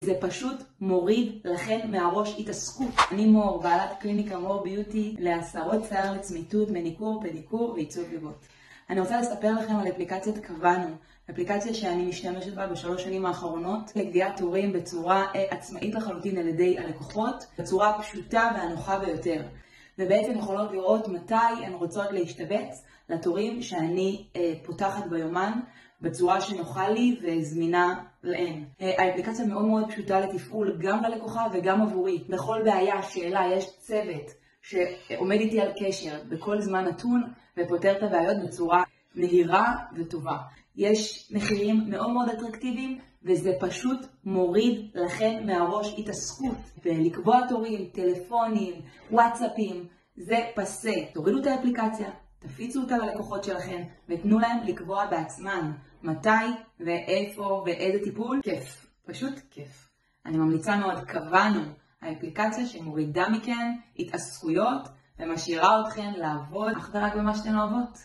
זה פשוט מוריד לכן מהראש התעסקות. אני מור, בעלת קליניקה מור ביוטי להסרות שיער, לצמיתות, מניקור, פדיקור ועיצוב גבות. אני רוצה לספר לכם על אפליקציית קבענו, אפליקציה שאני משתמשת בה בשלוש שנים האחרונות לקביעת תורים בצורה עצמאית לחלוטין על ידי הלקוחות, בצורה פשוטה והנוחה ביותר. ובעצם יכולות לראות מתי הן רוצות להשתבץ לתורים שאני פותחת ביומן בצורה שנוחה לי וזמינה להן. האפליקציה מאוד מאוד פשוטה לתפעול גם ללקוחה וגם עבורי. בכל בעיה, שאלה, יש צוות שעומד איתי על קשר בכל זמן נתון ופותר את הבעיות בצורה מהירה וטובה. יש מחירים מאוד מאוד אטרקטיביים וזה פשוט מוריד לכן מהראש התעסקות. ולקבוע תורים, טלפונים, וואטסאפים, זה פסה. תורידו את האפליקציה, תפיצו אותה ללקוחות שלכם ותנו להם לקבוע בעצמם מתי ואיפה ואיזה טיפול. כיף, פשוט כיף. אני ממליצה מאוד, קבענו, האפליקציה שמורידה מכן התעסקויות ומשאירה אתכן לעבוד אך ורק במה שאתן אוהבות.